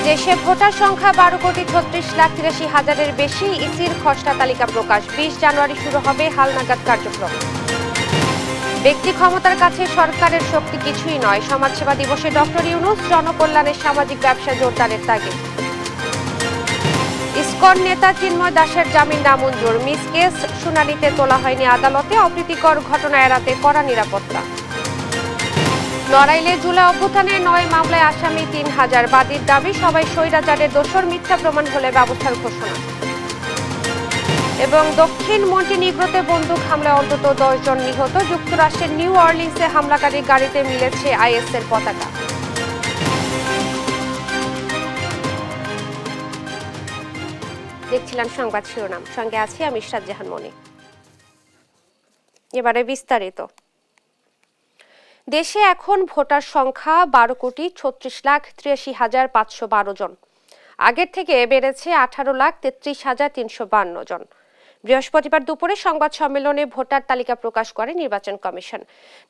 দেশে ভোটার সংখ্যা 12,36,83,000-এর বেশি। ইসির খসড়া তালিকা প্রকাশ। 20 জানুয়ারি শুরু হবে হালনাগাদ কার্যক্রম। ব্যক্তি ক্ষমতার কাছে সরকারের শক্তি কিছুই নয়। সমাজসেবা দিবসে ডক্টর ইউনূস জনকল্যাণের সামাজিক ব্যবসা জোরদারের তাগিদ। ইসকন নেতা চিন্ময় দাসের জামিন নামঞ্জুর। মিস কেস শুনানিতে তোলা হয়নি আদালতে। অপ্রীতিকর ঘটনা এড়াতে কড়া নিরাপত্তা। নড়াইলে জুলাই অভ্যুত্থানে 9 মামলায় আসামি 3000। বাদীর দাবি সবাই স্বৈরাচারের দোষর, মিথ্যা প্রমাণ হলে ব্যবস্থার ঘোষণা। এবং দক্ষিণ মন্টিনিগ্রোতে বন্দুক হামলায় অন্তত 10 জন নিহত। যুক্তরাষ্ট্রের নিউ অর্লিন্সে হামলাকারী গাড়িতে মিলেছে আইএসের পতাকা। দেখছিলেন সংবাদ শিরোনাম, সঙ্গে আছি আমি ইশরাত জাহান মনি। এবারে বিস্তারিত। দেশে এখন ভোটার সংখ্যা 12,36,83,512 জন। আগের থেকে বেড়েছে 18,33,352 জন। বৃহস্পতিবার দুপুরে সংবাদ সম্মেলনে ভোটার তালিকা প্রকাশ করে নির্বাচন কমিশন।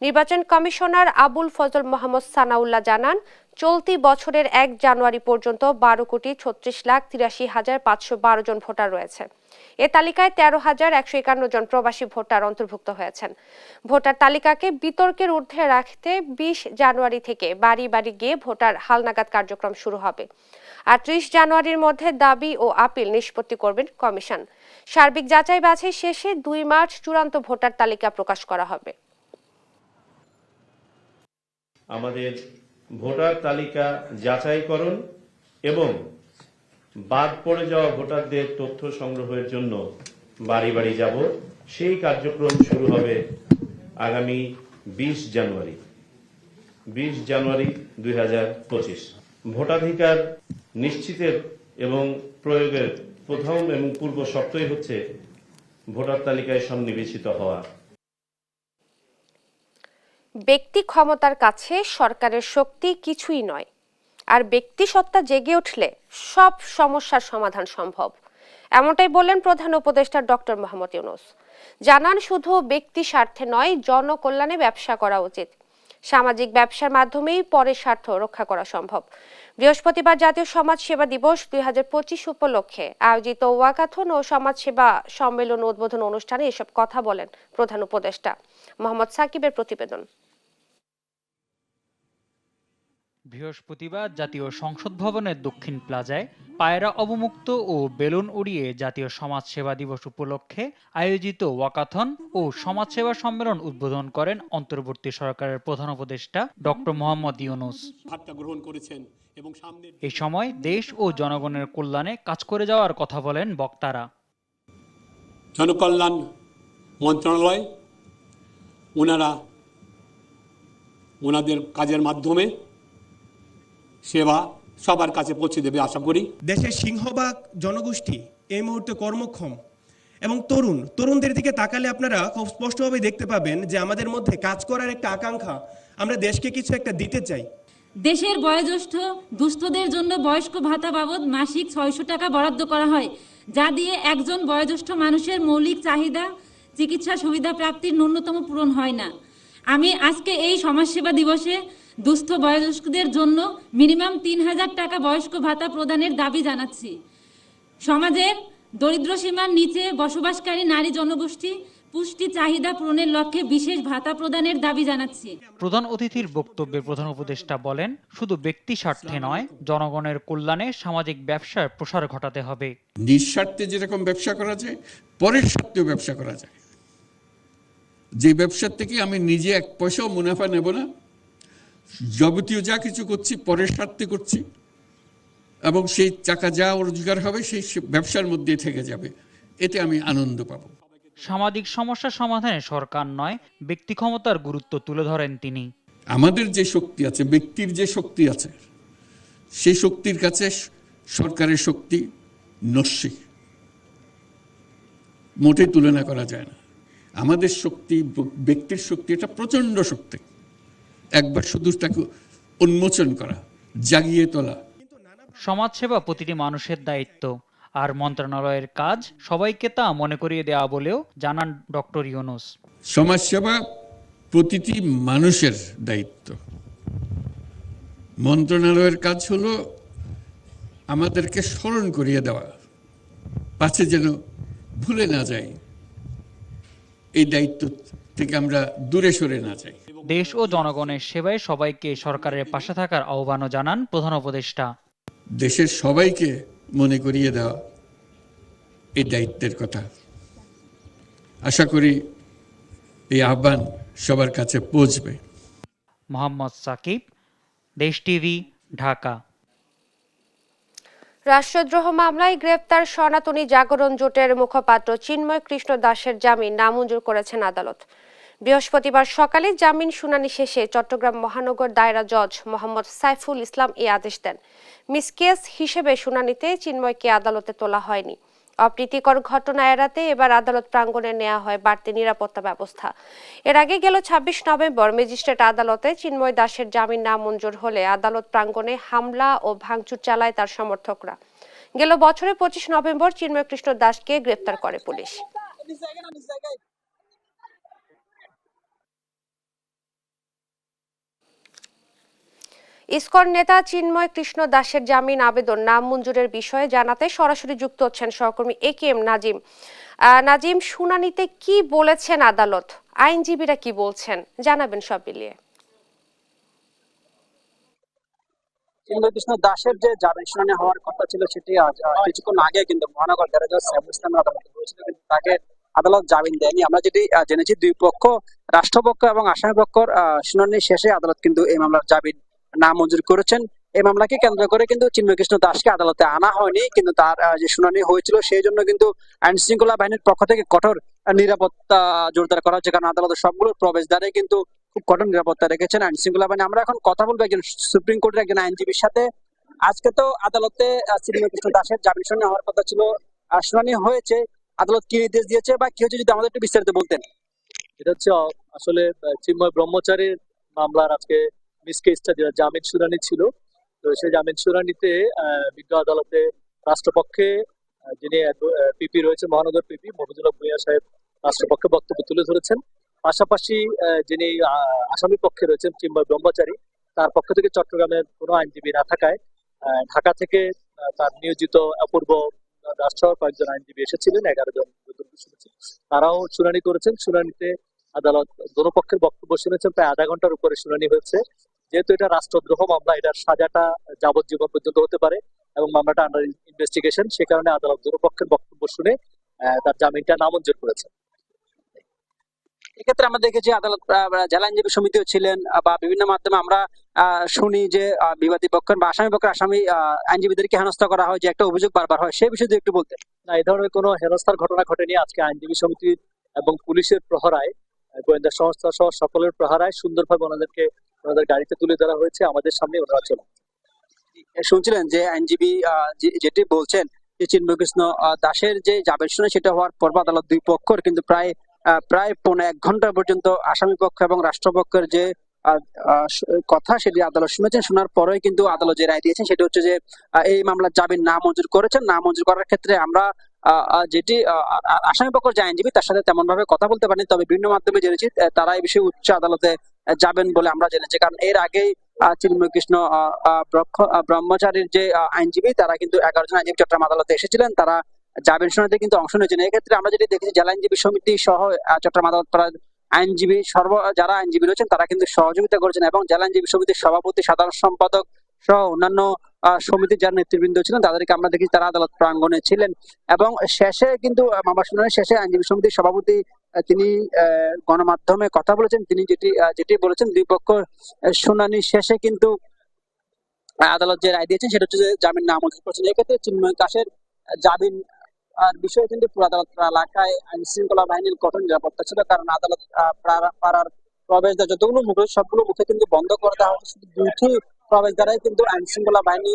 নির্বাচন কমিশনার আবুল ফজল মোহাম্মদ সানাউল্লাহ জানান, চলতি বছরের 1 জানুয়ারি পর্যন্ত 12,36,83,512 জন ভোটার রয়েছে। এ তালিকায় 13,151 জন প্রবাসী ভোটার অন্তর্ভুক্ত হয়েছেন। ভোটার তালিকাকে বিতর্কের ঊর্ধ্বে রাখতে 20 জানুয়ারি থেকে বাড়ি বাড়ি গিয়ে ভোটার হালনাগাদ কার্যক্রম শুরু হবে। আর 30 জানুয়ারির মধ্যে দাবি ও আপিল নিষ্পত্তি করবেন কমিশন। সার্বিক যাচাই বাছাই শেষে 2 মার্চ চূড়ান্ত ভোটার তালিকা প্রকাশ করা হবে। আমাদের ভোটার তালিকা যাচাইকরণ এবং বাদ পড়ে যাওয়া ভোটারদের তথ্য সংগ্রহের জন্য বাড়ি বাড়ি যাব। সেই কার্যক্রম শুরু হবে আগামী 20 জানুয়ারি 2025। ভোটাধিকার নিশ্চিতের এবং প্রয়োগের প্রথম এবং পূর্ব শর্তই হচ্ছে ভোটার তালিকায় সন্নিবেশিত হওয়া। ব্যক্তি ক্ষমতার কাছে সরকারের শক্তি কিছুই নয়, আর ব্যক্তি সত্তা জেগে উঠলে সব সমস্যার সমাধান সম্ভব। এমনটাই বললেন প্রধান উপদেষ্টা ডক্টর মোহাম্মদ ইউনূস। জানান, শুধু ব্যক্তি স্বার্থে নয়, জনকল্যাণে ব্যবসা করা উচিত। সামাজিক ব্যবসার মাধ্যমেই পরের স্বার্থ রক্ষা করা সম্ভব। বৃহস্পতিবার জাতীয় সমাজ সেবা দিবস 2025 উপলক্ষে আয়োজিত ওয়াকাথন ও সমাজসেবা সম্মেলন উদ্বোধন অনুষ্ঠানে এসব কথা বলেন প্রধান উপদেষ্টা। মোহাম্মদ সাকিবের প্রতিবেদন। বৃহস্পতিবার জাতীয় সংসদ ভবনের দক্ষিণ প্লাজায় পায়রা অবমুক্ত ও বেলুন উড়িয়ে জাতীয় সমাজ সেবা দিবস উপলক্ষে আয়োজিত ওয়াকাথন ও সমাজসেবা সম্মেলন উদ্বোধন করেন অন্তর্বর্তী সরকারের প্রধান উপদেষ্টা ডক্টর মোহাম্মদ ইউনূস। এই সময় দেশ ও জনগণের কল্যাণে কাজ করে যাওয়ার কথা বলেন বক্তারা। জনকল্যাণ মন্ত্রণালয় ওনাদের কাজের মাধ্যমে সেবা সবার কাছে পৌঁছে দেবে আশা করি। দেশের সিংহভাগ জনগোষ্ঠী এই মুহূর্তে কর্মক্ষম এবং তরুণদের দিকে তাকালে আপনারা খুব স্পষ্টভাবে দেখতে পাবেন যে আমাদের মধ্যে কাজ করার একটা আকাঙ্ক্ষা, আমরা দেশকে কিছু একটা দিতে চাই। দেশের বয়োজ্যেষ্ঠ দুস্থদের জন্য বয়স্ক ভাতা বাবদ মাসিক 600 টাকা বরাদ্দ করা হয়, যা দিয়ে একজন বয়োজ্যেষ্ঠ মানুষের মৌলিক চাহিদা চিকিৎসা সুবিধা প্রাপ্তির ন্যূনতম পূরণ হয় না। আমি আজকে এই সমাজসেবা দিবসে দুস্থ বয়োজ্যেষ্ঠদের জন্য মিনিমাম 3000 টাকা বয়স্ক ভাতা প্রদানের দাবি জানাচ্ছি। সমাজের দরিদ্র সীমার নিচে বসবাসকারী নারী জনগোষ্ঠী পুষ্টি চাহিদা পূরণের লক্ষ্যে বিশেষ ভাতা প্রদানের দাবি জানাচ্ছি। প্রধান অতিথির বক্তব্যে প্রধান উপদেষ্টা বলেন, শুধু ব্যক্তি স্বার্থে নয়, জনগণের কল্যাণে সামাজিক ব্যবসার প্রসার ঘটাতে হবে। নিঃস্বার্থে যেরকম ব্যবসা করা যায়, পরের স্বার্থেও ব্যবসা করা যায়। যে ব্যবসার থেকে আমি নিজে 1 পয়সাও মুনাফা নেব না, যাবতীয় যা কিছু করছি পরের স্বার্থে করছি, এবং সেই টাকা যা রোজগার হবে সেই ব্যবসার মধ্যে থেকে যাবে, এতে আমি আনন্দ পাব। সামাজিক সমস্যা সমাধানে সরকার নয়, ব্যক্তি ক্ষমতার গুরুত্ব তুলে ধরেন তিনি। আমাদের যে শক্তি আছে, ব্যক্তির যে শক্তি আছে, সেই শক্তির কাছে সরকারের শক্তি নস্যি, মোটেই তুলনা করা যায় না। আমাদের শক্তি, ব্যক্তির শক্তি, এটা প্রচণ্ড শক্তি। একবার শুধু তাকে উন্মোচন করা, জাগিয়ে তোলা। সমাজসেবা প্রতিটি মানুষের দায়িত্ব, আর মন্ত্রণালয়ের কাজ সবাইকে তা মনে করিয়ে দেওয়া বলেও জানান ডক্টর ইউনূস। সমাজসেবা প্রতিটি মানুষের দায়িত্ব। মন্ত্রণালয়ের কাজ হলো আমাদেরকে স্মরণ করিয়ে দেওয়া, পাছে যেন ভুলে না যাই, এই দায়িত্ব থেকে আমরা দূরে সরে না যাই। দেশ ও জনগণের সেবায় সবাইকে সরকারের পাশে থাকার আহ্বানও জানান প্রধান উপদেষ্টা। দেশের সবাইকে মনে করিয়ে দেওয়া এই দায়িত্বের কথা। আশা করি এই আহ্বান সবার কাছে পৌঁছবে। মোহাম্মদ সাকিব, দেশ টিভি, ঢাকা। রাষ্ট্রদ্রোহ মামলায় গ্রেপ্তার সনাতনী জাগরণ জোটের মুখপাত্র চিন্ময় কৃষ্ণ দাসের জামিন নামঞ্জুর করেছেন আদালত। বৃহস্পতিবার সকালে জামিন শুনানি শেষে চট্টগ্রাম মহানগর দায়রা জজ মোহাম্মদ সাইফুল ইসলাম এই আদেশ দেন। মিস কেস হিসেবে শুনানিতে চিন্ময়কে আদালতে তোলা হয়নি। অপ্রীতিকর ঘটনা এড়াতে এবার আদালত প্রাঙ্গণে নেওয়া হয় বাড়তি নিরাপত্তা ব্যবস্থা। এর আগে গেল ২৬ নভেম্বর ম্যাজিস্ট্রেট আদালতে চিন্ময় দাসের জামিন নামঞ্জুর হলে আদালত প্রাঙ্গণে হামলা ও ভাঙচুর চালায় তার সমর্থকরা। গেল বছরের ২৫ নভেম্বর চিন্ময় কৃষ্ণ দাসকে গ্রেপ্তার করে পুলিশ। ইসকন নেতা চিন্ময় কৃষ্ণ দাসের জামিন আবেদন নামঞ্জুরের বিষয়ে জানাতে সরাসরি যুক্ত হচ্ছেন সহকর্মী AKM নাজিম। নাজিম, শুনানিতে কি বলেছেন আদালত, আইনজীবীরা কি বলছেন, জানাবেন সব মিলিয়ে। চিন্ময় কৃষ্ণ দাসের যে জামিন শুনানি হওয়ার কথা ছিল সেটি কিছুক্ষণ আগে কিন্তু মহানগর দায়রা জজ সাইফুল ইসলামের আদালতে হয়েছিল, কিন্তু তাকে আদালত জামিন দেয়নি। আমরা যেটি জেনেছি, দুই পক্ষ, রাষ্ট্রপক্ষ এবং আসামি পক্ষর শুনানি শেষে আদালত কিন্তু এই মামলার জামিন নামঞ্জুর করেছেন। এই মামলাকে কেন্দ্র করে কিন্তু চিন্ময় কৃষ্ণ দাসকে আদালতে আনা হয়নি, কিন্তু তার যে শুনানি হয়েছিল সেই জন্য কিন্তু আইন শৃঙ্খলা বাহিনীর পক্ষ থেকে কঠোর নিরাপত্তা জোরদার করা হচ্ছে, কারণ আদালতের সবগুলো প্রবেশদ্বারে কিন্তু খুব কঠোর নিরাপত্তা রেখেছেন আইন শৃঙ্খলা বাহিনী। আমরা এখন কথা বলবো একজন সুপ্রিম কোর্টের একজন আইনজীবীর সাথে। আজকে তো আদালতে চিন্ময় কৃষ্ণ দাসের জামিন শুনানি হওয়ার কথা ছিল, শুনানি হয়েছে, আদালত কি নির্দেশ দিয়েছে বা কি হচ্ছে যদি আমাদের একটু বিস্তারিত বলতেন। এটা হচ্ছে আসলে চিন্ময় ব্রহ্মচারীর মামলার আজকে মিস কেসটা যেটা জামিন শুনানি ছিল, তো সেই জামিন শুনানিতে বিজ্ঞ আদালতে রাষ্ট্রপক্ষে যিনি পিপি রয়েছে, মহানগর পিপি মফিজুল ভূঁইয়া সাহেব রাষ্ট্রপক্ষে বক্তব্য তুলে ধরেছেন। পাশাপাশি যিনি আসামি পক্ষে রয়েছেন চিন্ময় ব্রহ্মচারী, তার পক্ষ থেকে চট্টগ্রামের কোনো আইনজীবী না থাকায় ঢাকা থেকে তার নিয়োজিত অপূর্ব দাস সহ কয়েকজন আইনজীবী এসেছিলেন, 11 জন তারাও শুনানি করেছেন। শুনানিতে আদালত দোনো পক্ষের বক্তব্য শুনেছেন, প্রায় আধা ঘন্টার উপরে শুনানি হয়েছে। যেহেতু এটা রাষ্ট্রদ্রোহ মামলা, এটার সাজাটা যাবজ্জীবন পর্যন্ত হতে পারে এবং মামলাটা আন্ডার ইনভেস্টিগেশন, সে কারণে আদালত দোনো পক্ষের বক্তব্য শুনে তার জামিনটা নামঞ্জুর করেছে। এক্ষেত্রে আমরা দেখেছি আদালত জেলা আইনজীবী সমিতিও ছিলেন, বা বিভিন্ন মাধ্যমে আমরা শুনি যে বিবাদী পক্ষের বা আসামি পক্ষের আইনজীবীদেরকে হেনস্থা করা হয়, যে একটা অভিযোগ বারবার হয়, সেই বিষয়ে একটু বলতেন। না, এই ধরনের কোনো হেনস্থার ঘটনা ঘটেনি। আজকে আইনজীবী সমিতি এবং পুলিশের প্রহরায়, গোয়েন্দা সংস্থা সহ সকলের প্রহরায় সুন্দরভাবে ওনাদেরকে ওনাদের গাড়িতে তুলে ধরা হয়েছে, আমাদের সামনে ওনারা চলে। শুনছিলেন যে আইনজীবী যেটি বলছেন যে চিন্ময় কৃষ্ণ দাসের যে জামিন শুনানি সেটা হওয়ার পর আদালত দুই পক্ষের কিন্তু প্রায় 1.5 ঘন্টা পর্যন্ত আসামি পক্ষ এবং রাষ্ট্রপক্ষের যে কথা সেটি আদালত শুনেছেন। শোনার পরেই কিন্তু আদালত যে রায় দিয়েছেন সেটা হচ্ছে যে এই মামলার জামিন নামঞ্জুর করেছেন। নামঞ্জুর করার ক্ষেত্রে আমরা যেটি আসামি পক্ষের যে আইনজীবী তার সাথে তেমন ভাবে কথা বলতে পারিনি, তবে বিভিন্ন মাধ্যমে জেনেছি তারা এই বিষয়ে উচ্চ আদালতে যাবেন বলে আমরা জেনেছি, কারণ এর আগেই চিন্ময় কৃষ্ণ ব্রহ্মচারীর যে আইনজীবী, তারা কিন্তু 11 জন আইনজীবী চট্টগ্রাম আদালতে এসেছিলেন, তারা জামিন শুনানিতে কিন্তু অংশ নিয়েছেন। এক্ষেত্রে আমরা যেটি দেখেছি, জেলা আইনজীবী সমিতি সহ চট্টগ্রাম আদালত আইনজীবী যারা আইনজীবী রয়েছেন তারা কিন্তু সহযোগিতা করেছেন, এবং জেলা আইনজীবী সমিতির সভাপতি, সাধারণ সম্পাদক সহ অন্যান্য সমিতির যারা নেতৃবৃন্দ ছিলেন তাদেরকে আমরা দেখি তারা আদালত প্রাঙ্গণে ছিলেন। এবং শেষে কিন্তু মামলা শুনানির শেষে আইনজীবী সমিতির সভাপতি তিনি গণমাধ্যমে কথা বলেছেন। তিনি যেটি বলেছেন, দুই পক্ষ শুনানি শেষে কিন্তু আদালত যে রায় দিয়েছেন সেটা হচ্ছে যে জামিন নামঞ্জুর করেছেন। এক্ষেত্রে চিন্ময় দাসের জামিন বিষয়ে কিন্তু পুরো আদালত এলাকায় আইন শৃঙ্খলা বাহিনীর কঠোর নিরাপত্তা ছিল, কারণ আদালত পাড়ার প্রবেশদ্বার যতগুলো মুখে সবগুলো মুখে কিন্তু বন্ধ করে দেওয়া হয়েছে। শুধু দুইটি প্রবেশদ্বারাই কিন্তু আইন শৃঙ্খলা বাহিনী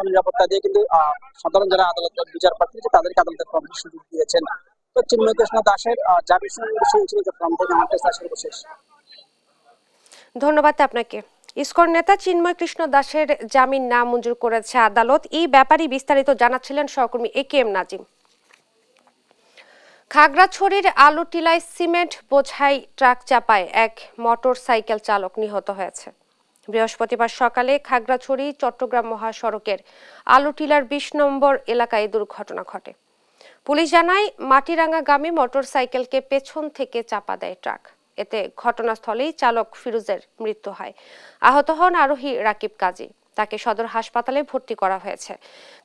নিরাপত্তা দিয়ে কিন্তু সাধারণ যারা আদালতের বিচারপ্রার্থী তাদেরকে আদালতের প্রবেশের সুযোগ দিয়েছেন। তো চিন্ময় কৃষ্ণ দাসের জামিন শুনানির বিষয় ছিল চট্টগ্রাম থেকে আমার কাছে সর্বশেষ। ধন্যবাদ আপনাকে। ইসকন নেতা চিন্ময় কৃষ্ণ দাসের জামিন নামঞ্জুর করেছে আদালত। এই ব্যাপারে বিস্তারিত জানাচ্ছিলেন সহকর্মী AKM নাজিম। খাগড়াছড়ির আলুটিলায় সিমেন্ট বোঝাই ট্রাক চাপায় এক মোটর সাইকেল চালক নিহত হয়েছে। বৃহস্পতিবার সকালে খাগড়াছড়ি চট্টগ্রাম মহাসড়কের আলুটিলার ২০ নম্বর এলাকায় এই দুর্ঘটনা ঘটে। পুলিশ জানায়, মাটিরাঙ্গাগামী মোটরসাইকেলকে পেছন থেকে চাপা দেয় ট্রাক। এতে ঘটনাস্থলেই চালক ফিরোজের মৃত্যু হয়। আহত হন আরোহী রাকিব কাজী। তাকে সদর হাসপাতালে ভর্তি করা হয়েছে।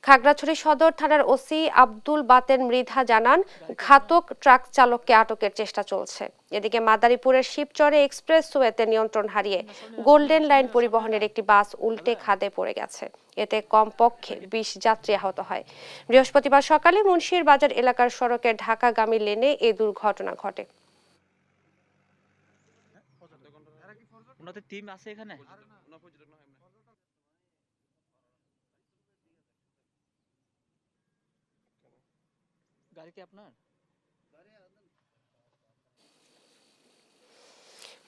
খাগড়াছড়ি সদর থানার ওসি আব্দুল বাতেন মৃধা জানান, ঘাতক ট্রাক চালককে আটকের চেষ্টা চলছে। এদিকে মাদারীপুরের শিবচরে এক্সপ্রেসওয়েতে নিয়ন্ত্রণ হারিয়ে গোল্ডেন লাইন পরিবহনের একটি বাস উল্টে খাদে পড়ে গেছে। এতে কমপক্ষে ২০ যাত্রী আহত হয়। বৃহস্পতিবার সকালে মুন্সির বাজার এলাকার সড়কের ঢাকাগামী লেনে এই দুর্ঘটনা ঘটে। টিম আছে এখানে? গাড়ি কি আপনার?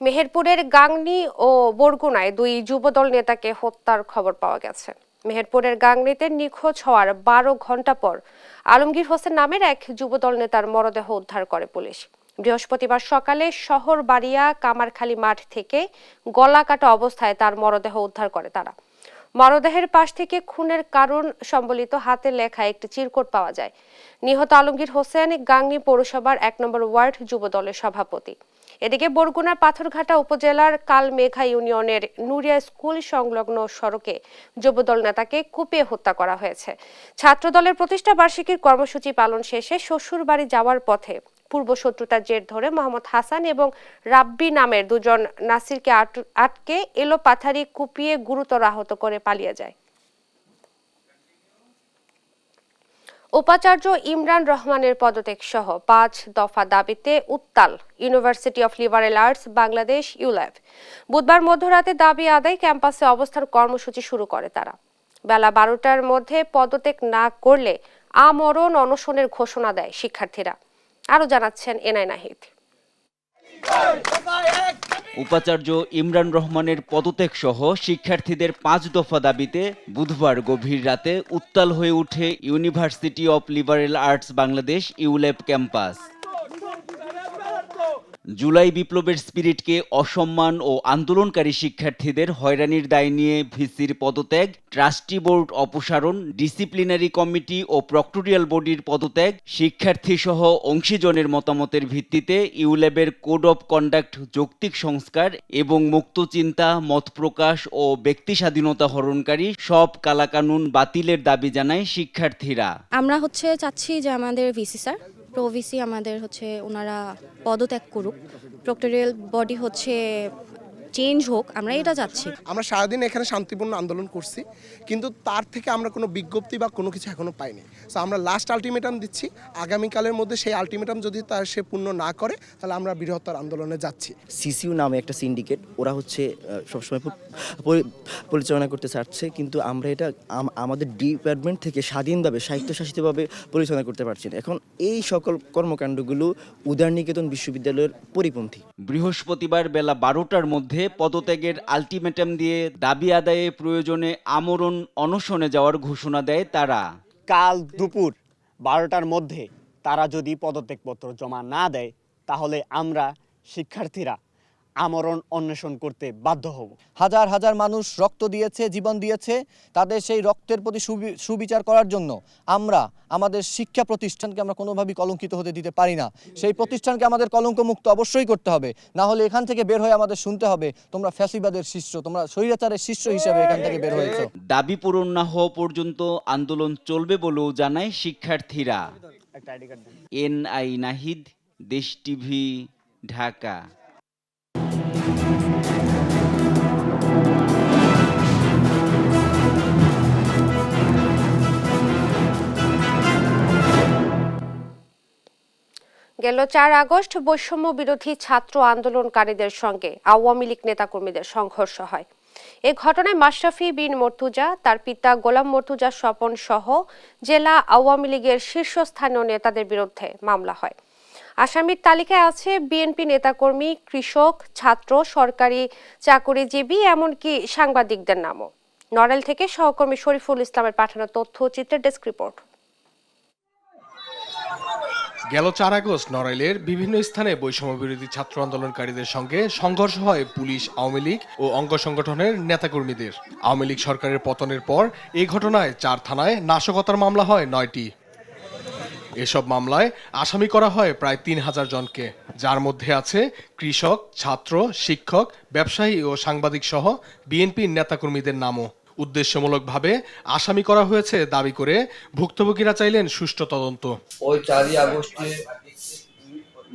মেহেরপুরের গাংনী ও বরগুনায় ২ যুবদল নেতাকে হত্যার খবর পাওয়া গেছে। মেহেরপুরের গাংনীতে নিখোঁজ হওয়ার ১২ ঘন্টা পর আলমগীর হোসেন নামের এক যুবদল নেতার মরদেহ উদ্ধার করে পুলিশ। বৃহস্পতিবার সকালে শহর বাড়িয়া কামারখালী মাঠ থেকে গলা কাটা অবস্থায় তার মরদেহ উদ্ধার করে তারা। মরদেহের পাশ থেকে খুনের কারণ সম্বলিত হাতে লেখা একটি চিরকুট পাওয়া যায়। নিহত আলমগীর হোসেন গাংনী পৌরসভার ১ নম্বর ওয়ার্ড যুবদলের সভাপতি। এদিকে বরগুনার পাথরঘাটা উপজেলার কালমেঘা ইউনিয়নের নুরিয়া স্কুল সংলগ্ন সড়কে যুবদল নেতাকে কুপিয়ে হত্যা করা হয়েছে। ছাত্রদলের প্রতিষ্ঠা বার্ষিকীর কর্মসূচি পালন শেষে শ্বশুর বাড়ি যাওয়ার পথে পূর্বশত্রুতার জের ধরে মোহাম্মদ হাসান এবং রাব্বি নামের দুজন নাসিরকে আটকে এলোপাথারি কুপিয়ে গুরুতর আহত করে পালিয়ে যায়। উপাচার্য ইমরান রহমানের পদত্যাগ সহ ৫ দফা দাবিতে উত্তাল university of liberal arts Bangladesh ULAB. বুধবার মধ্যরাতে দাবি আদায় ক্যাম্পাসে অবস্থান কর্মসূচি শুরু করে তারা। বেলা ১২টার মধ্যে পদত্যাগ না করলে আমরণ অনশনের ঘোষণা দেয় শিক্ষার্থীরা। আরো জানাচ্ছেন এনআই নাহিদ। উপাচার্য ইমরান রহমানের পদত্যাগ সহ শিক্ষার্থীদের ৫ দফা দাবিতে বুধবার গভীর রাতে উত্তাল হয়ে ওঠে university of liberal arts Bangladesh ULAB campus. July বিপ্লবের স্পিরিটকে অসম্মান ও আন্দোলনকারী শিক্ষার্থীদের হয়রানির দায় নিয়ে ভিসির পদত্যাগ, ট্রাস্টি বোর্ড অপসারণ, ডিসিপ্লিনারি কমিটি ও প্রক্টোরিয়াল বডির পদত্যাগ, শিক্ষার্থী সহ অংশীজনের মতামতের ভিত্তিতে ইউল্যাবের কোড অফ কন্ডাক্ট যৌক্তিক সংস্কার এবং মুক্ত চিন্তা, মত প্রকাশ ও ব্যক্তি স্বাধীনতা হরণকারী সব কালাকানুন বাতিলের দাবি জানায় শিক্ষার্থীরা। আমরা চাচ্ছি যে আমাদের ভিসি স্যার প্রভিসি আমাদের ওনারা পদত্যাগ করুক, প্রক্টোরিয়াল বডি চেঞ্জ হোক, আমরা এটা চাচ্ছি। আমরা সারাদিন এখানে শান্তিপূর্ণ আন্দোলন করছি, কিন্তু তার থেকে আমরা কোনো বিজ্ঞপ্তি বা কোনো কিছু এখনো পাইনি। সো আমরা লাস্ট আলটিমেটাম দিচ্ছি, আগামীকালের মধ্যে সেই আলটিমেটাম যদি সে পূর্ণ না করে তাহলে আমরা বৃহত্তর আন্দোলনে যাচ্ছি। সিসিউ নামে একটা সিন্ডিকেট, ওরা সবসময় পরিচালনা করতে চাচ্ছে, কিন্তু আমরা এটা আমাদের ডিপার্টমেন্ট থেকে স্বাধীনভাবে স্বায়ত্তশাসিতভাবে পরিচালনা করতে পারছি না। এখন এই সকল কর্মকাণ্ডগুলো উদারনিকেতন বিশ্ববিদ্যালয়ের পরিপন্থী। বৃহস্পতিবার বেলা ১২টার মধ্যে পদত্যাগের আলটিমেটাম দিয়ে দাবি আদায়ে প্রয়োজনে আমরণ অনশনে যাওয়ার ঘোষণা দেয় তারা। কাল দুপুর ১২টার মধ্যে তারা যদি পদত্যাগপত্র জমা না দেয় তাহলে আমরা শিক্ষার্থীরা আমরণ অন্বেষণ করতে বাধ্য হব। হাজার হাজার মানুষ রক্ত দিয়েছে, জীবন দিয়েছে, তাদের সেই রক্তের প্রতি সুবিচার করার জন্য আমরা আমাদের শিক্ষা প্রতিষ্ঠানকে আমরা কোনোভাবেই কলঙ্কিত হতে দিতে পারি না। সেই প্রতিষ্ঠানকে আমাদের কলঙ্কমুক্ত অবশ্যই করতে হবে, না হলে এখান থেকে বের হয়ে আমাদের শুনতে হবে তোমরা ফ্যাসিবাদের শিষ্য, তোমরা স্বৈরাচারের শিষ্য হিসেবে এখান থেকে বের হয়েছো। দাবি পূরণ না হওয়া পর্যন্ত আন্দোলন চলবে বলেও জানায় শিক্ষার্থীরা। এনআই নাহিদ, দেশ টিভি, ঢাকা। গেল ৪ আগস্ট বৈষম্য বিরোধী ছাত্র আন্দোলনকারীদের সঙ্গে আওয়ামী লীগ নেতাকর্মীদের সংঘর্ষ হয়। এই ঘটনায় মাশরাফি বিন মর্তুজা, তার পিতা গোলাম মর্তুজা স্বপন সহ জেলা আওয়ামী লীগের শীর্ষস্থানীয় নেতাদের বিরুদ্ধে মামলা হয়। আসামির তালিকায় আছে বিএনপি নেতাকর্মী, কৃষক, ছাত্র, সরকারি চাকুরিজীবী, এমনকি সাংবাদিকদের নামও। নড়াইল থেকে সহকর্মী শরীফুল ইসলামের পাঠানো তথ্যচিত্রের ডেস্ক রিপোর্ট। গেল 4 আগস্ট নড়াইলের বিভিন্ন স্থানে বৈষম্য বিরোধী ছাত্র আন্দোলনকারীদের সঙ্গে সংঘর্ষ হয় পুলিশ, আওয়ামী লীগ ও অঙ্গ সংগঠনের নেতাকর্মীদের। আওয়ামী লীগ সরকারের পতনের পর এই ঘটনায় 4 থানায় নাশকতার মামলা হয় 9টি। এসব মামলায় আসামি করা হয় প্রায় 3000 জনকে, যার মধ্যে আছে কৃষক, ছাত্র, শিক্ষক, ব্যবসায়ী ও সাংবাদিক সহ বিএনপির নেতাকর্মীদের নামও। উদ্দেশ্যমূলকভাবে আসামি করা হয়েছে দাবি করে ভুক্তভোগীরা চাইলেন সুষ্ঠু তদন্ত। ওই 4 আগস্টে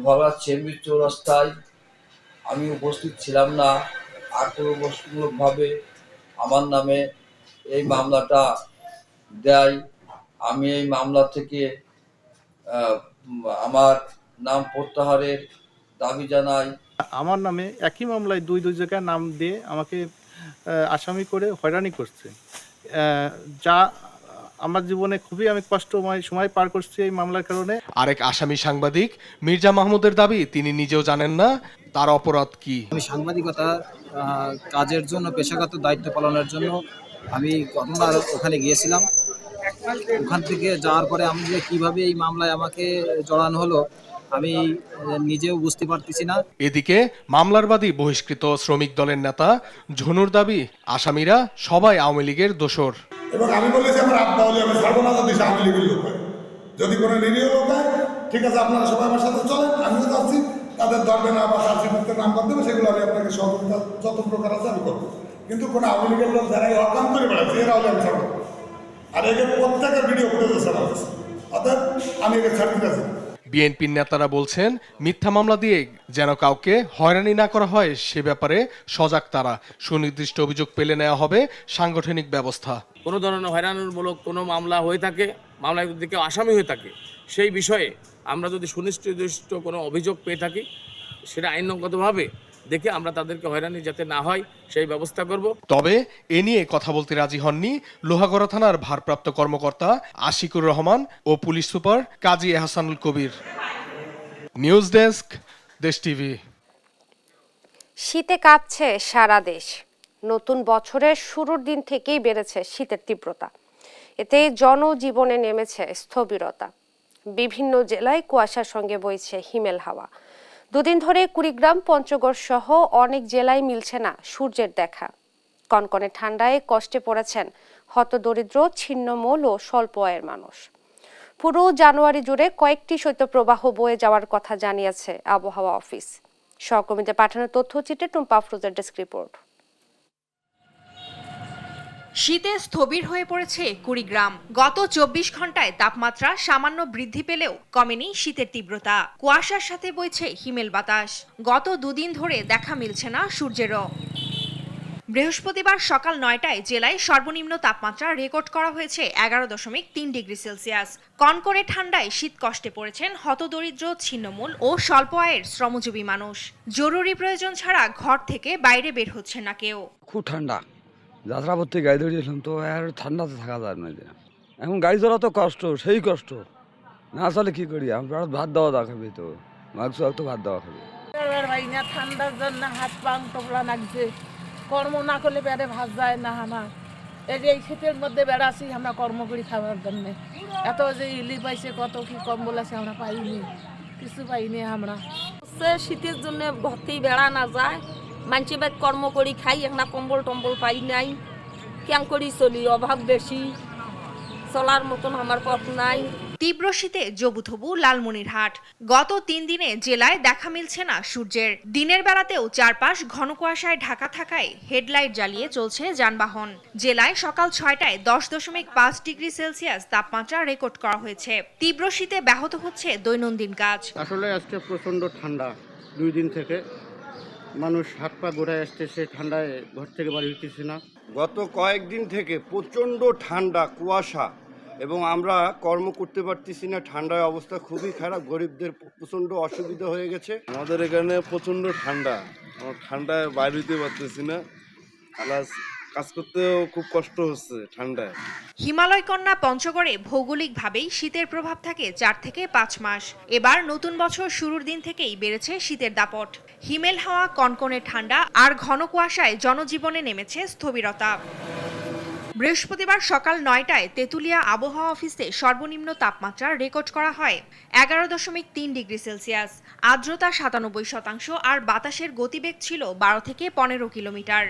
ভগৎ চেম্বির চৌরাস্তায় আমি উপস্থিত ছিলাম না, আক্রমণমূলকভাবে আমার নামে এই মামলাটা দেয়। আমি এই মামলা থেকে আমার নাম প্রত্যাহারের দাবি জানাই। আমার নামে একই মামলায় দুই জায়গায় নাম দিয়ে আমাকে আসামি করে হয়রানি করছে, যা আমার জীবনে খুবই আমি কষ্টময় সময় পার করছি এই মামলার কারণে। আরেক আসামি সাংবাদিক মির্জা মাহমুদের দাবি তিনি নিজেও জানেন না তার অপরাধ কি। আমি সাংবাদিকতা কাজের জন্য, পেশাগত দায়িত্ব পালনের জন্য আমি গতবার ওখানে গিয়েছিলাম। ওখান থেকে যাওয়ার পরে আমি যে কিভাবে এই মামলায় আমাকে জড়ানো হলো আমি নিজেও বুঝতে পারতেছি না। এদিকে মামলার বাদী বহিষ্কৃত শ্রমিক দলের নেতা ঝনুর দাবি আসামিরা সবাই আওয়ামী লীগের দোসর। এবং আমি বলেছি আমার আব্বা হলে আমি ছাড়বো না যদি আওয়ামী লীগের লোক হয়, যদি কোনো নিরীহ লোক হয় ঠিক আছে আপনারা সবাই আমার সাথে চলেন, আমিও যাচ্ছি, তাদের ধরবে না বা সার্টিফিকেটের নাম্বার দেবে সেগুলো আমি আপনাকে সহযোগিতা যত প্রকার আছে আমি করবো। কিন্তু কোনো আওয়ামী লীগের লোক যারা অকাম করে বেড়াচ্ছে এরা হলে আমি ছাড়বো, আর এদের প্রত্যেকের ভিডিও ফুটেজ ছাড়া হচ্ছে, অর্থাৎ আমি এদের ছাড়তে আছি। বিএনপির নেতারা বলছেন মিথ্যা মামলা দিয়ে যেন কাউকে হয়রানি না করা হয় সে ব্যাপারে সজাগ তারা। সুনির্দিষ্ট অভিযোগ পেলে নেওয়া হবে সাংগঠনিক ব্যবস্থা। কোনো ধরনের হয়রানিমূলক কোনো মামলা হয়ে থাকে, মামলায় যদি কেউ আসামি হয়ে থাকে, সেই বিষয়ে আমরা যদি সুনির্দিষ্ট কোনো অভিযোগ পেয়ে থাকি সেটা আইনগতভাবে দেখে আমরা তাদেরকে হয়রানি যাতে না হয় সেই ব্যবস্থা করব। তবে এ নিয়ে কথা বলতে রাজি হননি লোহাগড়া থানার ভারপ্রাপ্ত কর্মকর্তা আশিকুর রহমান ও পুলিশ সুপার কাজী এহসানুল কবির। নিউজ ডেস্ক, দেশ টিভি। শীতে কাঁপছে সারা দেশ। নতুন বছরের শুরুর দিন থেকেই বেড়েছে শীতের তীব্রতা, এতে জনজীবনে নেমেছে স্থবিরতা। বিভিন্ন জেলায় কুয়াশার সঙ্গে বইছে হিমেল হাওয়া। দুদিন ধরে কুড়িগ্রাম, পঞ্চগড় সহ অনেক জেলায় মিলছে না সূর্যের দেখা। কনকনে ঠান্ডায় কষ্টে পড়েছেন হতদরিদ্র, ছিন্নমূল ও স্বল্প আয়ের মানুষ। পুরো জানুয়ারি জুড়ে কয়েকটি শৈত্যপ্রবাহ বয়ে যাওয়ার কথা জানিয়েছে আবহাওয়া অফিস। সহকর্মীদের পাঠানো তথ্যচিত্রে টুম্পা আফরোজের ডেস্ক রিপোর্ট। শীতে স্থবির হয়ে পড়েছে কুড়িগ্রাম। গত 24 ঘন্টায় তাপমাত্রা সামান্য বৃদ্ধি পেলেও কমেনি শীতের তীব্রতা। কুয়াশার সাথে বইছে হিমেল বাতাস। গত দুদিন ধরে দেখা মিলছে না সূর্যেরও। বৃহস্পতিবার সকাল 9টায় জেলায় সর্বনিম্ন তাপমাত্রা রেকর্ড করা হয়েছে 11.3 ডিগ্রি সেলসিয়াস। কনকনে ঠান্ডায় শীত কষ্টে পড়েছেন হতদরিদ্র, ছিন্নমূল ও স্বল্প আয়ের শ্রমজীবী মানুষ। জরুরি প্রয়োজন ছাড়া ঘর থেকে বাইরে বের হচ্ছে না কেউ। খুব ঠান্ডা, যাত্রাপথে গাড়ি ধরিয়েছিলাম তো আর ঠান্ডাতে থাকা যায় না। এখন গাড়ি চলা তো কষ্ট, সেই কষ্ট না চলে কি করি, আমরা ভাত দেওয়া খাবি তো মাংস তো ভাত দেওয়া খাবি। ঠান্ডার জন্য হাত পাং টোপলা লাগছে, কর্ম না করলে বেড়ে ভাত যায় না আমার। এই যে এই শীতের মধ্যে বেড়াচ্ছি আমরা কর্ম করি খাবার জন্য। এত যে ইলি পাইছে, কত কি কম্বল আছে আমরা পাইনি, কিছু পাইনি আমরা। শীতের জন্য ঘরতেই বেড়া না যায়, মানুষের বাদ কর্ম করি খাই, একটা কম্বল টম্বল পাই নাই, কেন করি চলি, অভাব বেশি, চলার মতন আমার পথ নাই। তীব্র শীতে জবুথবু লালমনিরহাট। গত 3 দিনে জেলায় দেখা মিলছে না সূর্যের। দিনের বেলাতেও চারপাশ ঘন কুয়াশায় ঢাকা থাকায় হেডলাইট জ্বালিয়ে চলছে যানবাহন। জেলায় সকাল 6টায় 10.5 ডিগ্রি সেলসিয়াস তাপমাত্রা রেকর্ড করা হয়েছে। তীব্র শীতে ব্যাহত হচ্ছে দৈনন্দিন কাজ। আসলে আজকে প্রচন্ড ঠান্ডা, 2 দিন থেকে মানুষ হাত পা গোড়ায় আসতেছে, ঠান্ডায় ঘর থেকে বাড়ি হইতেছে না। গত কয়েকদিন থেকে প্রচণ্ড ঠান্ডা, কুয়াশা, এবং আমরা কর্ম করতে পারতেছি না। ঠান্ডার অবস্থা খুবই খারাপ, গরিবদের প্রচণ্ড অসুবিধা হয়ে গেছে। আমাদের এখানে প্রচণ্ড ঠান্ডা, আমরা ঠান্ডায় বাইরে হইতে পারতেছি না, প্লাস কাজ করতেও খুব কষ্ট হচ্ছে ঠান্ডায়। হিমালয় কন্যা পঞ্চগড়ে ভৌগোলিকভাবেই শীতের প্রভাব থাকে 4 থেকে 5 মাস। এবার নতুন বছর শুরুর দিন থেকেই বেড়েছে শীতের দাপট। হিমেল হাওয়া, কনকনে ঠান্ডা আর ঘন কুয়াশায় জনজীবনে নেমেছে স্থবিরতা। বৃহস্পতিবার সকাল ৯টায় তেঁতুলিয়া আবহাওয়া অফিসে সর্বনিম্ন তাপমাত্রা রেকর্ড করা হয় 11.3 ডিগ্রি সেলসিয়াস, আর্দ্রতা 97% আর বাতাসের গতিবেগ ছিল 12 থেকে 15 কিলোমিটার।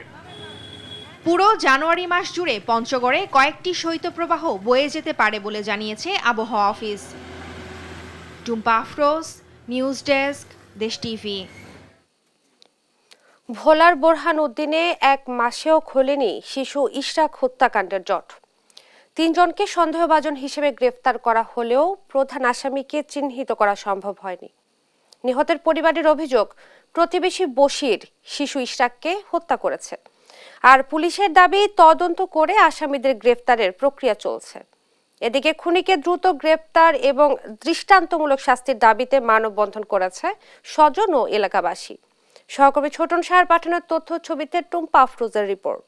পুরো জানুয়ারি মাস জুড়ে পঞ্চগড়ে কয়েকটি শৈত্যপ্রবাহ বয়ে যেতে পারে বলে জানিয়েছে আবহাওয়া office. Tumpa Afroz, news desk, দেশ টিভি। ভোলার বোরহান উদ্দিনে 1 মাসেও খোলেনি শিশু ইশরাক হত্যাকাণ্ডের জট। 3 জনকে সন্দেহভাজন হিসেবে গ্রেফতার করা হলেও প্রধান আসামিকে চিহ্নিত করা সম্ভব হয়নি। নিহতের পরিবারের অভিযোগ, প্রতিবেশী বশির শিশু ইশরাককে হত্যা করেছে। আর পুলিশের দাবি, তদন্ত করে আসামিদের গ্রেফতারের প্রক্রিয়া চলছে। এদিকে খুনিকে দ্রুত গ্রেফতার এবং দৃষ্টান্তমূলক শাস্তির দাবিতে মানববন্ধন করেছে স্বজন ও এলাকাবাসী। সহকর্মী ছোটন শাহর পাঠানো তথ্য ছবিতে টুম্পা আফরোজের রিপোর্ট।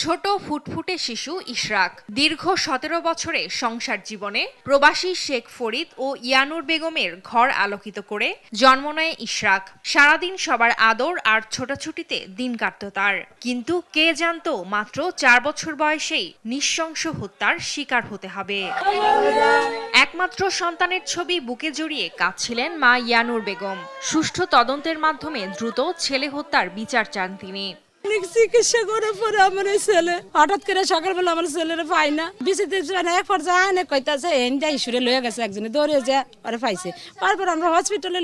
ছোট ফুটফুটে শিশু ইশরাক দীর্ঘ 17 বছরে সংসার জীবনে প্রবাসী শেখ ফরিদ ও ইয়ানুর বেগমের ঘর আলোকিত করে জন্ম নেয় ইশরাক। সারাদিন সবার আদর আর ছোটাছুটিতে দিন কাটত তার। কিন্তু কে জানতো মাত্র 4 বছর বয়সেই নৃশংস হত্যার শিকার হতে হবে। একমাত্র সন্তানের ছবি বুকে জড়িয়ে কাঁদছিলেন মা ইয়ানুর বেগম। সুষ্ঠু তদন্তের মাধ্যমে দ্রুত ছেলে হত্যার বিচার চান তিনি। চিকিৎসা করার পরে আমার ছেলে হঠাৎ করে সকালবেলা আমার ছেলের পাই না, বিচিতে এক পর্যায়ে না কইতাছে ইসুরে লয়ে গেছে, একজনে দৌড়ে যে ওরা পাইছে। তারপর আমরা হসপিটালে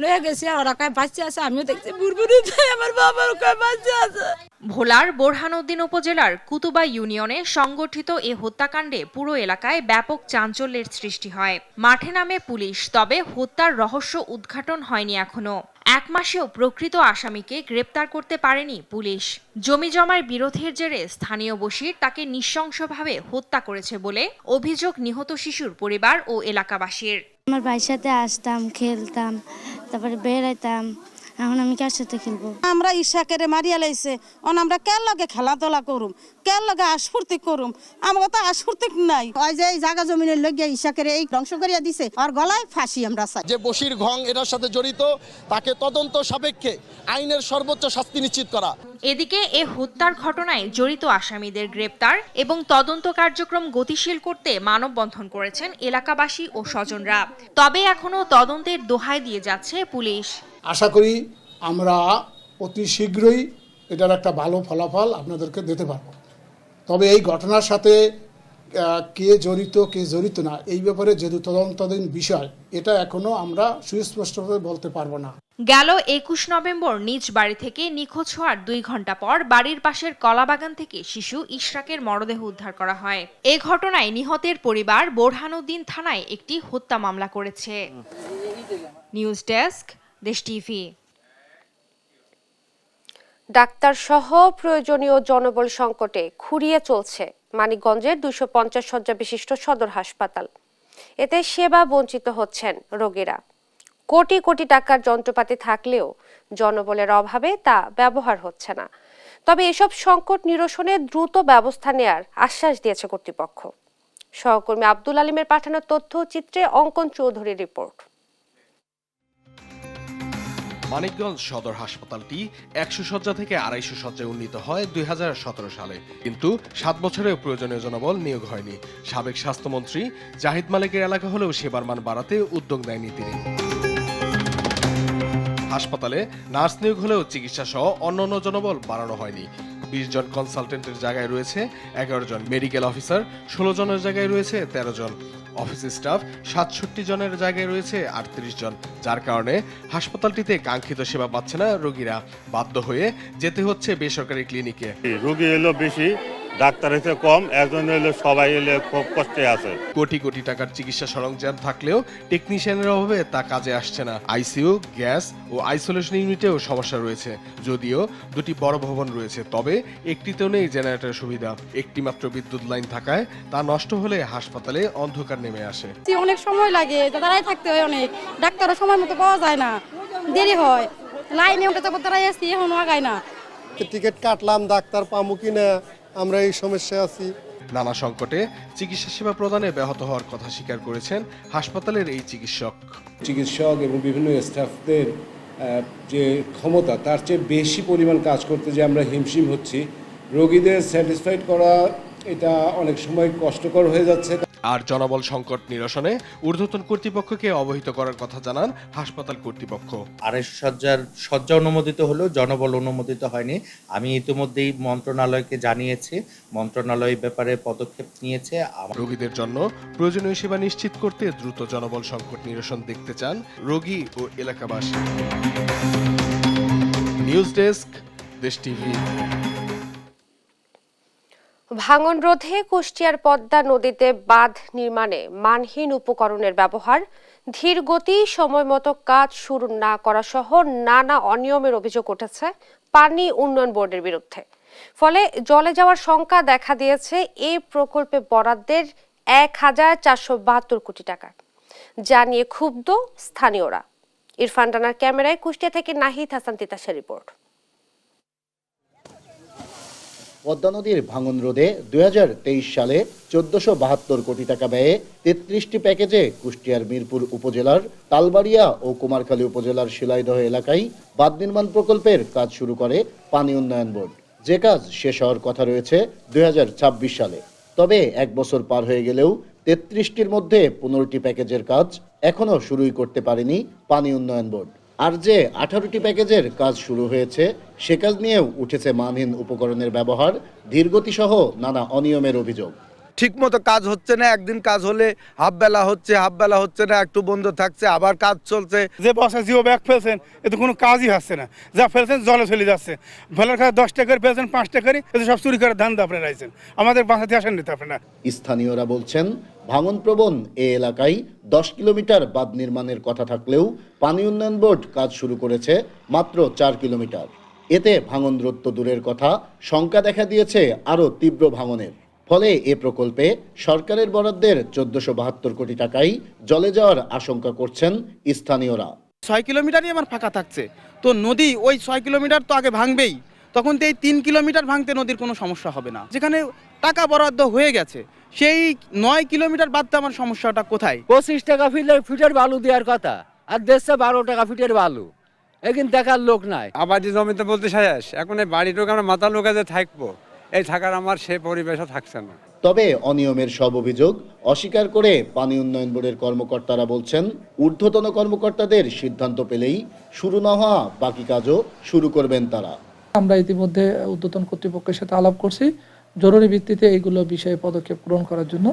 লয়ে গেছি ওরা কয় বাচ্চা আছে, আমিও দেখছি বুড়বুড়ি আমার বাবার কয় বাচ্চা আছে। ভোলার বোরহানউদ্দিন উপজেলার কুতুবা ইউনিয়নে সংগঠিত এ হত্যাকাণ্ডে পুরো এলাকায় ব্যাপক চাঞ্চল্যের সৃষ্টি হয়। মাঠে নামে পুলিশ, তবে হত্যার রহস্য উদ্ঘাটন হয়নি এখনো। 1 মাসেও প্রকৃত আসামিকে গ্রেপ্তার করতে পারেনি পুলিশ। জমিজমার বিরোধের জেরে স্থানীয় বশির তাকে নৃশংসভাবে হত্যা করেছে বলে অভিযোগ নিহত শিশুর পরিবার ও এলাকাবাসীর। আমার ভাইয়ের সাথে আসতাম, খেলতাম, তারপরে বেড়াইতাম, এখন আমি কার সাথে খেলবো? আমরা ইশাকের মারিয়া লাইছে, আমরা কেন লাগে খেলাধুলা করুম, কেন লাগে আশফুর্তি করুম, আমাকে তো আশফুর্তি নাই। ওই যে এই জায়গা জমিনের লগে ইশাকের এই ধ্বংস করিয়া দিছে, আর গলায় ফাঁসি আমরা চাই। যে বশির ঘং এটার সাথে জড়িত, তাকে তদন্ত সাপেক্ষে আইনের সর্বোচ্চ শাস্তি নিশ্চিত করা। এদিকে এ হত্যার ঘটনায় জড়িত আসামিদের গ্রেপ্তার এবং তদন্ত কার্যক্রম গতিশীল করতে মানববন্ধন করেছেন এলাকাবাসী ও স্বজনরা। তবে এখনো তদন্তের দোহাই দিয়ে যাচ্ছে পুলিশ। আশা করি আমরা অতি শীঘ্রই এটার একটা ভালো ফলাফল আপনাদেরকে দিতে পারব। তবে এই ঘটনার সাথে কে জড়িত না, এই ব্যাপারে যেহেতু তদন্তাধীন বিষয়, এটা এখনো আমরা সুস্পষ্টভাবে বলতে পারবো না। গেল 21 নভেম্বর নিজ বাড়ি থেকে নিখোঁজ হওয়ার 2 ঘন্টা পর বাড়ির পাশের কলাবাগান থেকে শিশু ইশরাকের মরদেহ উদ্ধার করা হয়। এ ঘটনায় নিহতের পরিবার বোরহানউদ্দিন থানায় একটি হত্যা মামলা করেছে। নিউজ ডেস্ক, দেশ টিভি। ডাক্তার সহ প্রয়োজনীয় জনবল সংকটে খুঁড়িয়ে চলছে মানিকগঞ্জের 250 শয্যা বিশিষ্ট সদর হাসপাতাল। এতে সেবা বঞ্চিত হচ্ছেন রোগীরা। কোটি কোটি টাকার যন্ত্রপাতি থাকলেও জনবলের অভাবে তা ব্যবহার হচ্ছে না। তবে এসব সংকট নিরসনে দ্রুত ব্যবস্থা নেয়ার আশ্বাস দিয়েছে কর্তৃপক্ষ। সহকর্মী আব্দুল আলিমের পাঠানো তথ্যচিত্রে অঙ্কন চৌধুরীর রিপোর্ট। মানিকগঞ্জ সদর হাসপাতালটি 100 শয্যা থেকে 250 শয্যায় উন্নীত হয় 2017 সালে, কিন্তু 7 বছরেও প্রয়োজনীয় জনবল নিয়োগ হয়নি। সাবেক স্বাস্থ্যমন্ত্রী জাহিদ মালিকের এলাকা হলেও সেবার মান বাড়াতে উদ্যোগ নেয়নি তিনি। হাসপাতালে নার্স নিয়োগ হলেও চিকিৎসা সহ অন্যান্য জনবল বাড়ানো হয়নি। 20 জন কনসালটেন্টের জায়গায় রয়েছে 11 জন, মেডিকেল অফিসার 16 জনের জায়গায় রয়েছে 13 জন, অফিস স্টাফ 67 জনের জায়গায় রয়েছে 38 জন, যার কারণে হাসপাতালটিতে কাঙ্ক্ষিত সেবা পাচ্ছে না রোগীরা। বাধ্য হয়ে যেতে হচ্ছে বেসরকারি ক্লিনিকে। রোগী এলো বেশি, ডাক্তার হচ্ছে কম, একজন এলো সবাই এলে খুব কষ্টে আছে। কোটি কোটি টাকার চিকিৎসা সরঞ্জাম থাকলেও টেকনিশিয়ানের অভাবে তা কাজে আসছে না। আইসিইউ, গ্যাস ও আইসোলেশন ইউনিটেও সমস্যা রয়েছে। যদিও 2টি বড় ভবন রয়েছে, তবে একটিতেও নেই জেনারেটর সুবিধা। একটি মাত্র বিদ্যুৎ লাইন থাকায় তা নষ্ট হলে হাসপাতালে অন্ধকার নেমে আসে। অনেক সময় লাগে, দাঁড়াই থাকতে হয়, অনেক ডাক্তারের সময় মতো পাওয়া যায় না, দেরি হয়, লাইনে উঠে তারপর দাঁড়াই আসছি, এখন আগায় না। টিকিট কাটলাম, ডাক্তার পাবো কিনা, আমরা এই সমস্যায় আছি। নানা সংকটে চিকিৎসা সেবা প্রদানে ব্যাহত হওয়ার কথা স্বীকার করেছেন হাসপাতালের এই চিকিৎসক এবং বিভিন্ন স্টাফদের যে ক্ষমতা তার চেয়ে বেশি পরিমাণ কাজ করতে যে আমরা হিমশিম হচ্ছি, রোগীদের স্যাটিসফাইড করা এটা অনেক সময় কষ্টকর হয়ে যাচ্ছে। আর জনবল সংকট নিরসনে ঊর্ধ্বতন কর্তৃপক্ষকে অবহিত করার কথা জানান হাসপাতাল কর্তৃপক্ষ। 250 শয্যা অনুমোদিত হলেও জনবল অনুমোদিত হয়নি। আমি ইতিমধ্যেই মন্ত্রণালয়কে জানিয়েছি, মন্ত্রণালয় ব্যাপারে পদক্ষেপ নিয়েছে। রোগীদের জন্য প্রয়োজনীয় সেবা নিশ্চিত করতে দ্রুত জনবল সংকট নিরসন দেখতে চান রোগী ও এলাকাবাসী। নিউজ ডেস্ক, দেশ টিভি। ভাঙন রোধে কুষ্টিয়ার পদ্মা নদীতে বাঁধ নির্মাণে মানহীন উপকরণের ব্যবহার, ধীর গতি, সময় মতো কাজ শুরু না করা সহ নানা অনিয়মের অভিযোগ উঠেছে পানি উন্নয়ন বোর্ডের বিরুদ্ধে। ফলে জলে যাওয়ার শঙ্কা দেখা দিয়েছে এই প্রকল্পে বরাদ্দের 1472 কোটি টাকা, যা নিয়ে ক্ষুব্ধ স্থানীয়রা। ইরফান রানার ক্যামেরায় কুষ্টিয়া থেকে নাহিদ হাসান তিতাসের রিপোর্ট। পদ্মা নদীর ভাঙন রোধে 2023 সালে 1472 কোটি টাকা ব্যয়ে 33টি প্যাকেজে কুষ্টিয়ার মিরপুর উপজেলার তালবাড়িয়া ও কুমারখালী উপজেলার শিলাইদহ এলাকায় বাঁধ নির্মাণ প্রকল্পের কাজ শুরু করে পানি উন্নয়ন বোর্ড, যে কাজ শেষ হওয়ার কথা রয়েছে 2026 সালে। তবে 1 বছর পার হয়ে গেলেও 33টির মধ্যে 15টি প্যাকেজের কাজ এখনও শুরুই করতে পারেনি পানি উন্নয়ন বোর্ড। আর যে 18টি প্যাকেজের কাজ শুরু হয়েছে সে কাজ নিয়েও উঠেছে মানহীন উপকরণের ব্যবহার, ধীরগতিসহ নানা অনিয়মের অভিযোগ। ঠিকমতো কাজ হচ্ছে না, একদিন কাজ হলে হাফ বেলা হচ্ছে না, একটু বন্ধ থাকছে, আবার কাজ চলছে। যে বসে জিও ব্যাগ ফেলছেন এতে কোনো কাজই হচ্ছে না, যা ফেলছেন জলে চলে যাচ্ছে। ফেলার খাতে 10 টাকা করে ফেলছেন, 5 টাকা করে, এতে সব চুরি করে ধান দাপড়ে রাখছেন। আমাদের বাঁচাতে আসেন নিতে আপনারা। স্থানীয়রা বলছেন ভাঙনপ্রবণ এ এলাকায় 10 কিলোমিটার বাঁধ নির্মাণের কথা থাকলেও পানি উন্নয়ন বোর্ড কাজ শুরু করেছে মাত্র 4 কিলোমিটার। এতে ভাঙন দূরত্ব দূরের কথা, শঙ্কা দেখা দিয়েছে আরও তীব্র ভাঙনের। ফলে এ প্রকল্পে সরকারের বরাদ্দের 1472 কোটি টাকাই জলে যাওয়ার আশঙ্কা করছেন স্থানীয়রা। 6 কিলোমিটারই আমার ফাঁকা থাকছে, তো নদী ওই 6 কিলোমিটার তো আগে ভাঙবেই, তখন তো এই 3 কিলোমিটার ভাঙতে নদীর কোনো সমস্যা হবে না। যেখানে টাকা বরাদ্দ হয়ে গেছে সেই 9 কিলোমিটার বাদতে আমার সমস্যাটা কোথায়? 25 টাকা ফিটের বালু দেওয়ার কথা, আর দেশে 12 টাকা ফিটের বালু, এখন দেখার লোক নাই। আবাদি জমিতে বলতে শেষ, এখন এই বাড়িটুকু আমরা মাথা লোকাতে থাকবো, এই থাকার আমার সে পরিবেশও থাকছে না। তবে অনিয়মের সব অভিযোগ অস্বীকার করে পানি উন্নয়ন বোর্ডের কর্মকর্তারা বলছেন, ঊর্ধ্বতন কর্মকর্তাদের সিদ্ধান্ত পেলেই শুরু না হওয়া বাকি কাজও শুরু করবেন তারা। আমরা ইতিমধ্যে ঊর্ধ্বতন কর্তৃপক্ষের সাথে আলাপ করছি জরুরি ভিত্তিতে এইগুলো বিষয়ে পদক্ষেপ গ্রহণ করার জন্য,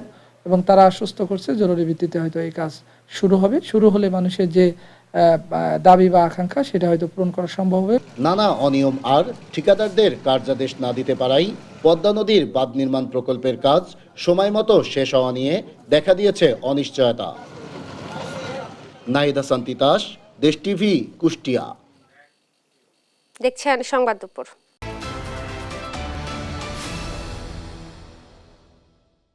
এবং তারা আশ্বস্ত করছে জরুরি ভিত্তিতে হয়তো এই কাজ শুরু হবে। শুরু হলে মানুষের যে দাবি বা আকাঙ্ক্ষা সেটা হয়তো পূরণ করা সম্ভব হবে। নানা অনিয়ম আর ঠিকাদারদের কার্যাদেশ না দিতে পারাই পদ্মা নদীর বাঁধ নির্মাণ প্রকল্পের কাজ সময় মতো শেষ হওয়া নিয়ে দেখা দিয়েছে অনিশ্চয়তা। নাহিদ হাসান তিতাস, দেশ টিভি, কুষ্টিয়া। দেখছেন সংবাদ দুপুর।